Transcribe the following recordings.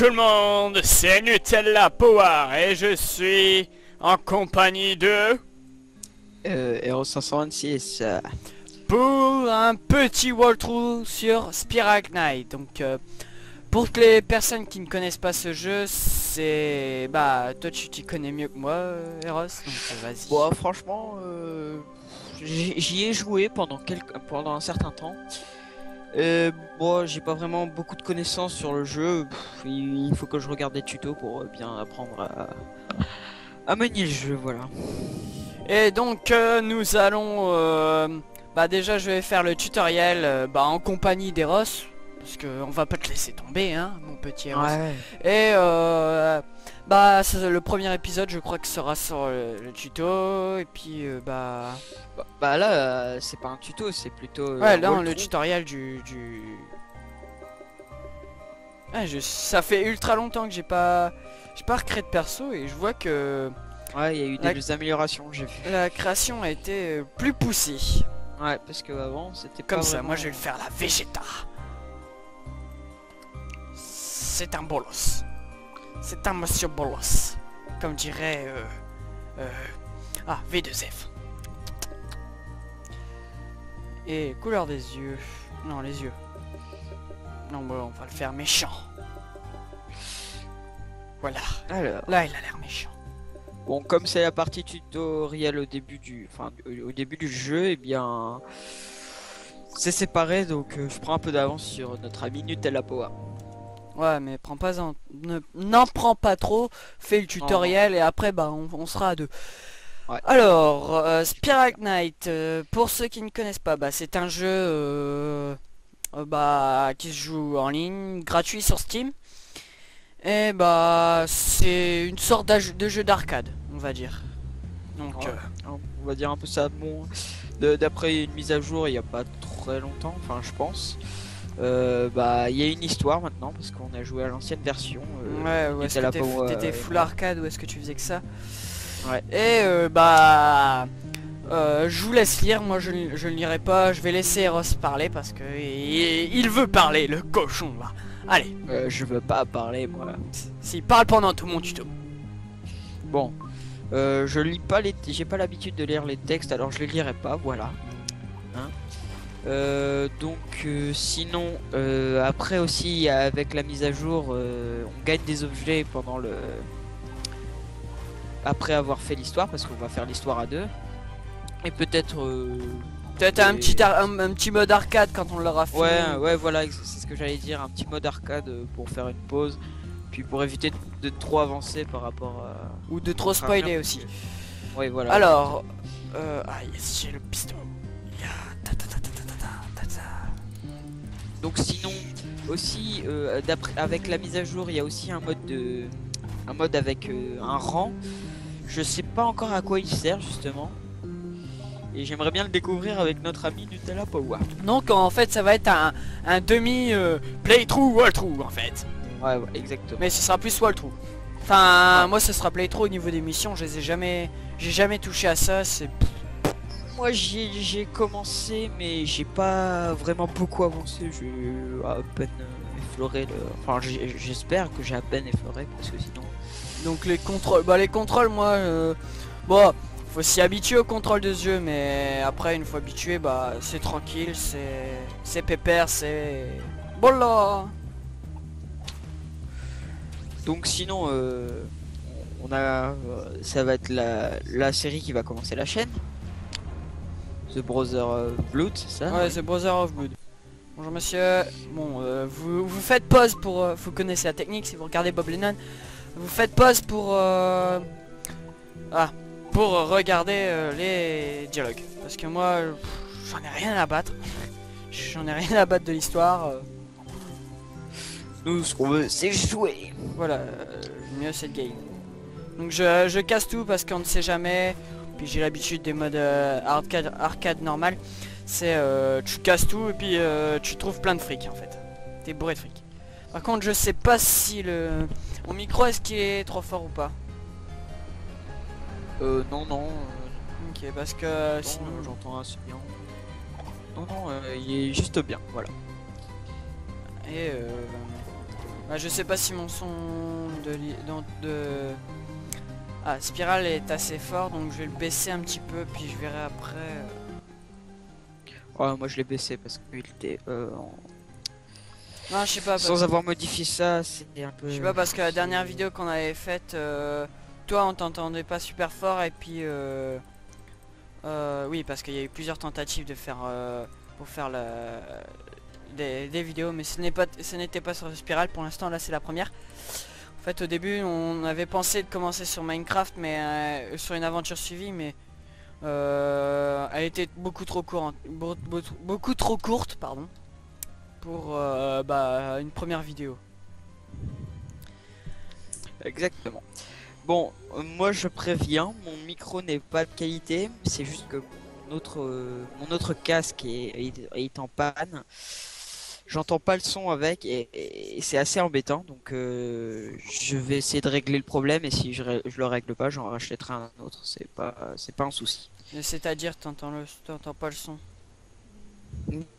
tout le monde, c'est Nutella Power et je suis en compagnie de... Hero 526. Pour un petit walkthrough sur Spiral Knight. Donc pour les personnes qui ne connaissent pas ce jeu, c'est... Bah toi tu t'y connais mieux que moi, Eros, donc vas-y. Bon, franchement, j'y ai joué pendant un certain temps. Bon, j'ai pas vraiment beaucoup de connaissances sur le jeu. Il faut que je regarde des tutos pour bien apprendre à manier le jeu, voilà. Et donc nous allons... bah déjà je vais faire le tutoriel en compagnie d'Eros. Parce que on va pas te laisser tomber, hein, mon petit Eros. Ouais. Et bah le premier épisode je crois que sera sur le tuto. Et puis Bah là, c'est pas un tuto, c'est plutôt... ouais, un là le walkthrough. tutoriel du... Ah, ça fait ultra longtemps que j'ai pas recréé de perso et je vois que Ouais, il y a eu des améliorations, j'ai vu. la création a été plus poussée. Ouais, parce que avant c'était Comme pas ça, vraiment... moi je vais le faire la Vegeta. C'est un bolos. C'est un monsieur bolos. Comme dirait V2F. Et couleur des yeux. Non, les yeux. Non, bon, on va le faire méchant. Voilà. Alors, Là, il a l'air méchant. bon, comme c'est la partie tutoriel au début au début du jeu, et bien c'est séparé, donc je prends un peu d'avance sur notre ami Nutella Power. Ouais, mais n'en prends pas trop. Fais le tutoriel et après, bah, on sera à deux. Ouais. Alors, Spiral Knight, pour ceux qui ne connaissent pas, bah, c'est un jeu qui se joue en ligne, gratuit sur Steam. Et bah, c'est une sorte de jeu d'arcade, on va dire. Donc, Ouais. On va dire un peu ça. Bon, d'après une mise à jour il y a pas très longtemps, enfin je pense. Bah il y a une histoire maintenant parce qu'on a joué à l'ancienne version. ouais, où est-ce Nutella que Power, t'étais full arcade, où est-ce que tu faisais que ça? Ouais. Et je vous laisse lire, moi je ne lirai pas, je vais laisser Eros parler parce que il veut parler, le cochon là. Allez, Je veux pas parler moi. s'il parle pendant tout mon tuto. Bon, je lis pas j'ai pas l'habitude de lire les textes, alors je les lirai pas, voilà. Hein. Sinon, après aussi avec la mise à jour, on gagne des objets pendant le... Après avoir fait l'histoire, parce qu'on va faire l'histoire à deux. Et peut-être... Peut-être un petit mode arcade quand on l'aura fait. Ouais, voilà, c'est ce que j'allais dire, un petit mode arcade pour faire une pause. Puis pour éviter de trop avancer par rapport à... Ou de trop spoiler aussi. Ouais, voilà. Alors, yes, j'ai le piston. Donc sinon, aussi, avec la mise à jour, il y a aussi un mode avec un rang. Je sais pas encore à quoi il sert justement. Et j'aimerais bien le découvrir avec notre ami Nutella Power. Donc en fait ça va être un demi playthrough walkthrough en fait. Ouais, exactement. Mais ce sera plus walkthrough. Enfin moi ce sera playthrough au niveau des missions, j'ai jamais touché à ça, c'est... Moi j'ai commencé mais j'ai pas vraiment beaucoup avancé, j'ai à peine effleuré le... Enfin j'espère que j'ai à peine effleuré parce que sinon... Donc les contrôles moi bon, faut s'y habituer au contrôle de ce jeu, mais après une fois habitué bah c'est tranquille, c'est pépère, c'est... Voilà. Donc sinon on a ça va être la série qui va commencer la chaîne. The Brother of Blood, c'est ça? Ouais, The Brother of Blood. Bonjour monsieur. Bon, vous faites pause pour... vous connaissez la technique si vous regardez Bob Lennon. Vous faites pause pour... pour regarder les dialogues. Parce que moi, j'en ai rien à battre. J'en ai rien à battre de l'histoire. Nous, ce qu'on veut, c'est jouer. Voilà, le mieux c'est le game. Donc je casse tout parce qu'on ne sait jamais. Puis j'ai l'habitude des modes arcade normal. C'est tu casses tout et puis tu trouves plein de fric en fait. T'es bourré de fric. Par contre je sais pas si mon micro est-ce qu'il est trop fort ou pas. Non. Ok, parce que Non, sinon... j'entends assez bien. Non, il est juste bien, voilà. Et Bah, je sais pas si mon son de Spiral est assez fort, donc je vais le baisser un petit peu, puis je verrai après. Ouais, moi je l'ai baissé parce qu'il était Non, je sais pas. sans avoir modifié ça, c'était un peu. Je sais pas parce que la dernière vidéo qu'on avait faite, toi on t'entendait pas super fort et puis oui parce qu'il y a eu plusieurs tentatives de faire pour faire des vidéos, mais ce n'était pas sur le Spiral pour l'instant. Là c'est la première. En fait au début on avait pensé de commencer sur Minecraft, mais sur une aventure suivie, mais elle était beaucoup trop courte, beaucoup trop courte pardon, pour une première vidéo. Exactement. Bon, moi je préviens, mon micro n'est pas de qualité, c'est juste que mon autre casque est en panne. J'entends pas le son avec et c'est assez embêtant, donc je vais essayer de régler le problème et si je le règle pas, j'en rachèterai un autre, c'est pas un souci. C'est-à-dire t'entends pas le son?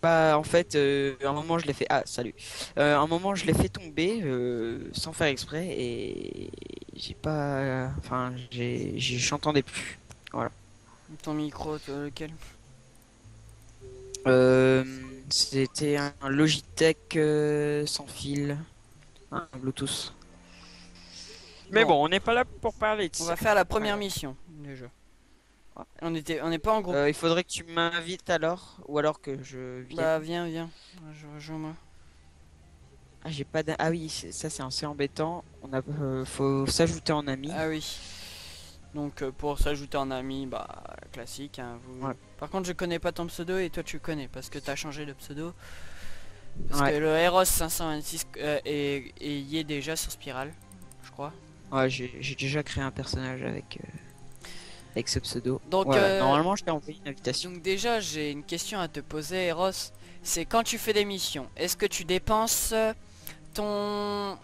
Bah en fait, un moment je l'ai fait... Ah, salut. Un moment je l'ai fait tomber sans faire exprès et j'ai pas... Enfin, j'entendais plus. Voilà. Ton micro, lequel? Euh, C'était un Logitech sans fil, un Bluetooth. Mais bon, on n'est pas là pour parler de On ça. va faire la première mission déjà. On n'est pas en groupe. Il faudrait que tu m'invites alors, ou alors que je vienne. Bah viens, rejoins-moi. Ah, j'ai pas Ah oui, ça c'est assez embêtant. Faut s'ajouter en ami. Ah oui. Donc pour s'ajouter en ami, bah classique. Hein, Ouais. Par contre je connais pas ton pseudo et toi tu connais parce que t'as changé de pseudo. Parce Ouais. que le Eros 526 y est déjà sur Spiral, je crois. Ouais, j'ai déjà créé un personnage avec ce pseudo. Donc Voilà, normalement je t'ai envoyé une invitation. Donc déjà j'ai une question à te poser, Eros. C'est quand tu fais des missions, est-ce que tu dépenses ton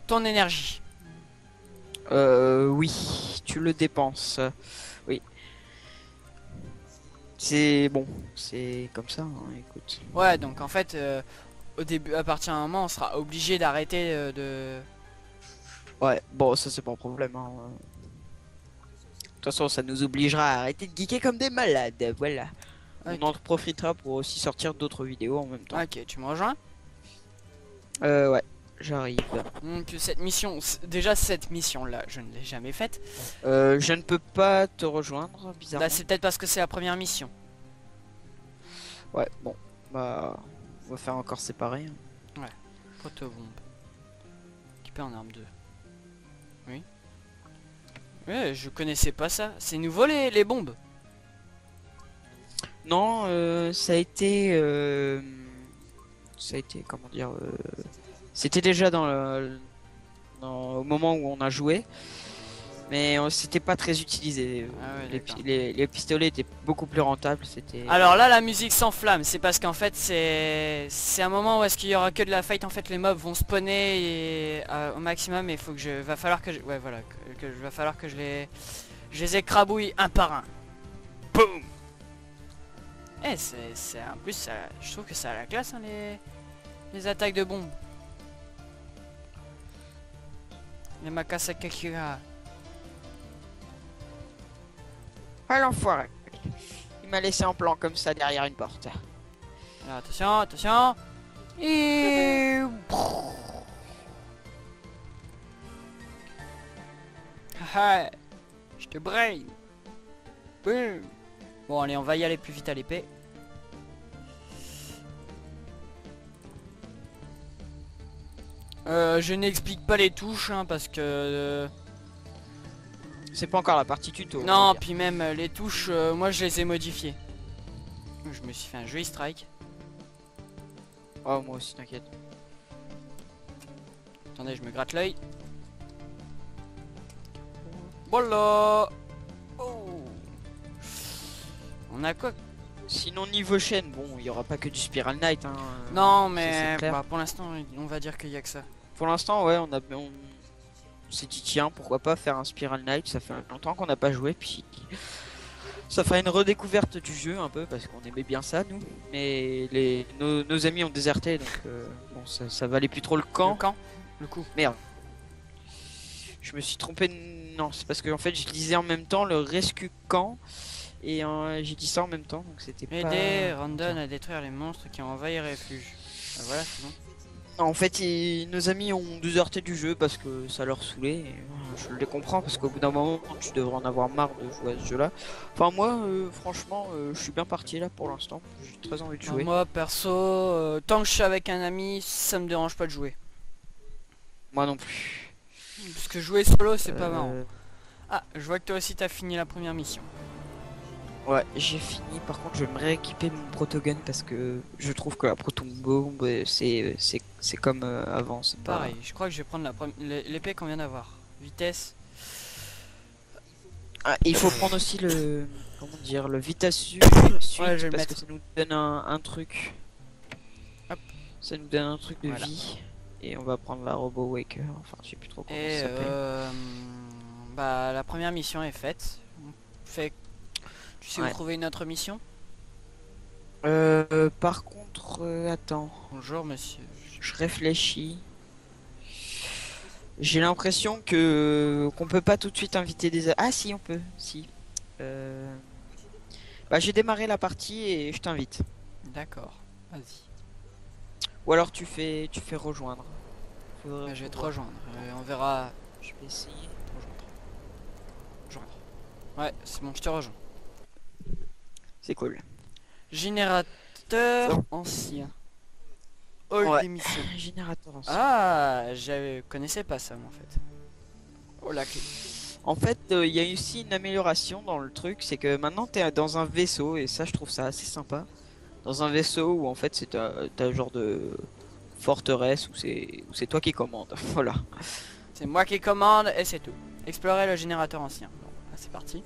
ton énergie? Oui, tu le dépenses. Oui. C'est bon, c'est comme ça, hein, écoute. Ouais, donc en fait au début, à partir d'un moment on sera obligé d'arrêter de... Ouais, bon, ça c'est pas un problème, hein. De toute façon, ça nous obligera à arrêter de geeker comme des malades, voilà. Okay. On en profitera pour aussi sortir d'autres vidéos en même temps. Ok, tu me rejoins? Ouais, j'arrive. Donc cette mission, déjà cette mission là, je ne l'ai jamais faite. Je ne peux pas te rejoindre, bizarrement. Là c'est peut-être parce que c'est la première mission. Ouais, bon, bah, on va faire encore séparer. Hein. Ouais, photobombe. Équipé en arme 2. Oui. Ouais, je connaissais pas ça. C'est nouveau les bombes? Non, ça a été, comment dire, c'était déjà au moment où on a joué, mais c'était pas très utilisé. Ah ouais, les pistolets étaient beaucoup plus rentables. C'était. Alors là, la musique s'enflamme. C'est parce qu'en fait, c'est un moment où est-ce qu'il y aura que de la fight. En fait, les mobs vont spawner au maximum, et il faut que va falloir que ouais voilà, va falloir que je les écrabouille un par un. Boum. Eh, en plus, je trouve que ça a la classe, hein, les attaques de bombes. Les Makasakakira. Ah l'enfoiré. Il m'a laissé en plan comme ça derrière une porte. Alors, attention, attention. Et... Haha, je te brain. Boum. Bon allez, on va y aller plus vite à l'épée. Je n'explique pas les touches hein, parce que... C'est pas encore la partie tuto. Non, puis même les touches, moi je les ai modifiées. Je me suis fait un joli strike. Oh moi aussi, t'inquiète. Attendez, je me gratte l'œil. Voilà. Oh. On a quoi? Sinon niveau chaîne, bon, il y aura pas que du Spiral Knight. Hein, non, mais ça, pour l'instant, on va dire qu'il y a que ça. Pour l'instant, ouais, on s'est dit tiens, pourquoi pas faire un Spiral Knight. Ça fait longtemps qu'on n'a pas joué, puis Ça fera une redécouverte du jeu un peu parce qu'on aimait bien ça nous. Mais nos amis ont déserté donc bon ça valait plus trop le Le camp. camp. Le coup. Merde. Je me suis trompé. Non, c'est parce que en fait je lisais en même temps le Rescue Camp et j'ai dit ça en même temps donc c'était pas. Aider Randon à détruire les monstres qui ont envahi le refuge. Ah, voilà, c'est bon. Non, en fait, nos amis ont déserté du jeu parce que ça leur saoulait. Et, je les comprends parce qu'au bout d'un moment, tu devrais en avoir marre de jouer à ce jeu-là. Enfin, moi, franchement, je suis bien parti là pour l'instant. J'ai très envie de jouer. Moi perso, tant que je suis avec un ami, ça me dérange pas de jouer. Moi non plus. Parce que jouer solo c'est pas marrant. Euh, Ah, je vois que toi aussi t'as fini la première mission. Ouais, j'ai fini. Par contre, je vais me rééquiper mon protogun parce que je trouve que la proton bombe, c'est comme avant. C'est pas. Pareil, je crois que je vais prendre l'épée qu'on vient d'avoir. Vitesse. Ah, il faut prendre aussi le. Comment dire, le Vitasu suite Ouais, je vais le parce mettre. que ça nous donne un truc. Hop. Ça nous donne un truc de Voilà. vie. Et on va prendre la Robo Waker. Enfin, je sais plus trop comment Et ça s'appelle. bah la première mission est faite. On fait. Tu sais où Ouais. trouver une autre mission? Par contre, attends, Bonjour monsieur. je réfléchis. J'ai l'impression que qu'on peut pas tout de suite inviter des. Ah si, on peut. Si. Bah j'ai démarré la partie et je t'invite. D'accord, vas-y. Ou alors tu fais rejoindre. Bah, je vais te rejoindre. On verra. Je vais essayer. Rejoindre. Ouais, c'est bon, je te rejoins. C'est cool. Générateur ancien. Hall Ouais. d'émission. Générateur ancien. Ah, je connaissais pas ça moi en fait. Oh la clé. En fait, il y a aussi une amélioration dans le truc, c'est que maintenant t'es dans un vaisseau et ça je trouve ça assez sympa. Dans un vaisseau où en fait c'est un genre de forteresse où c'est toi qui commandes. Voilà. C'est moi qui commande et c'est tout. Explorer le générateur ancien. Bon, là, c'est parti.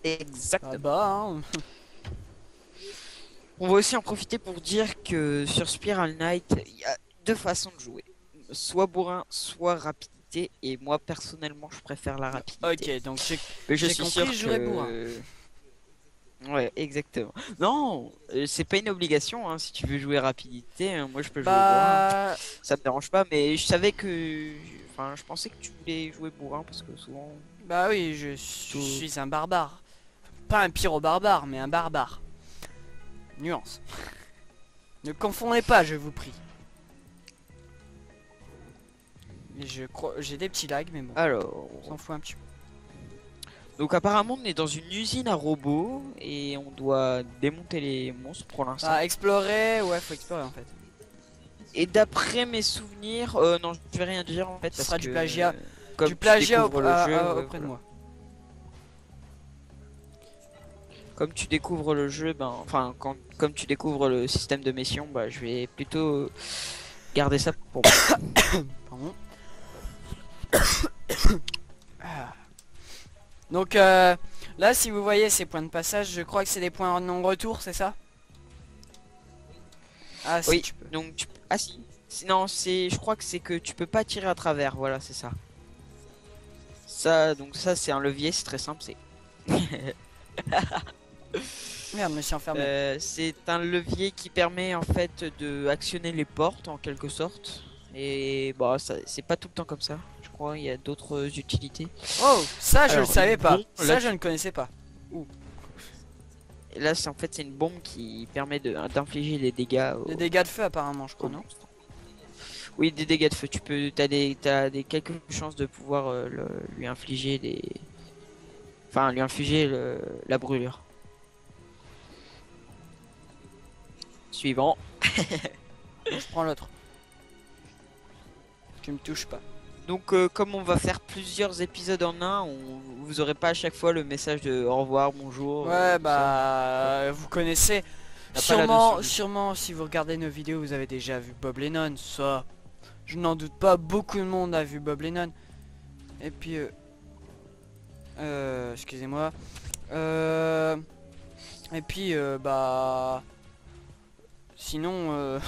Exactement. Ah bah, hein. On va aussi en profiter pour dire que sur Spiral Knight, il y a deux façons de jouer. Soit bourrin, soit rapidité. Et moi personnellement, je préfère la rapidité. Ok, donc j'ai Mais je j'ai suis compris, sûr je jouerai que... bourrin. Ouais, exactement. Non, c'est pas une obligation. Hein, si tu veux jouer rapidité, hein, moi je peux jouer bourrin. Bah, Ça me dérange pas, mais je savais que... Enfin, je pensais que tu voulais jouer bourrin parce que souvent... bah oui, je suis un barbare. Pas un pyro-barbare, mais un barbare. Nuance. Ne confondez pas, je vous prie. Et je crois, j'ai des petits lags, mais bon, Alors... on s'en fout un petit peu. Donc apparemment on est dans une usine à robots et on doit démonter les monstres pour l'instant. Ah, explorer, ouais, faut explorer en fait. Et d'après mes souvenirs, non, je vais rien dire en fait. Ce Parce sera que, du plagiat. comme Du tu plagiat découvres le jeu, ouais, auprès de voilà. moi. Comme tu découvres le jeu, ben, enfin, comme tu découvres le système de mission, bah, je vais plutôt garder ça pour moi. Pardon. Ah. Donc là, si vous voyez ces points de passage, je crois que c'est des points en non-retour, c'est ça? Ah si, Oui, tu peux. donc ah si. Non, je crois que c'est que tu peux pas tirer à travers, voilà, c'est ça. Ça, donc ça c'est un levier, c'est très simple, c'est. Merde, je me suis enfermé. C'est un levier qui permet en fait de actionner les portes en quelque sorte. Et bah c'est pas tout le temps comme ça. Je crois il y a d'autres utilités. Oh, ça je le Alors, savais une pas. bombe, Ça là, je ne connaissais pas. Et là c'est en fait c'est une bombe qui permet d'infliger des dégâts. Des dégâts de feu apparemment, je crois, non? Oui, des dégâts de feu. T'as des quelques chances de pouvoir lui infliger des. Enfin lui infliger la brûlure. Suivant. Je prends l'autre. Tu me touches pas. Donc comme on va faire plusieurs épisodes en un, vous aurez pas à chaque fois le message de au revoir, bonjour. Ouais, tout bah vous connaissez. On n'a pas la notion. Sûrement, si vous regardez nos vidéos, vous avez déjà vu Bob Lennon. Ça, je n'en doute pas. Beaucoup de monde a vu Bob Lennon. Et puis, excusez-moi. Et puis, bah, sinon,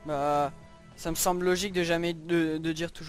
bah, ça me semble logique de jamais de dire toujours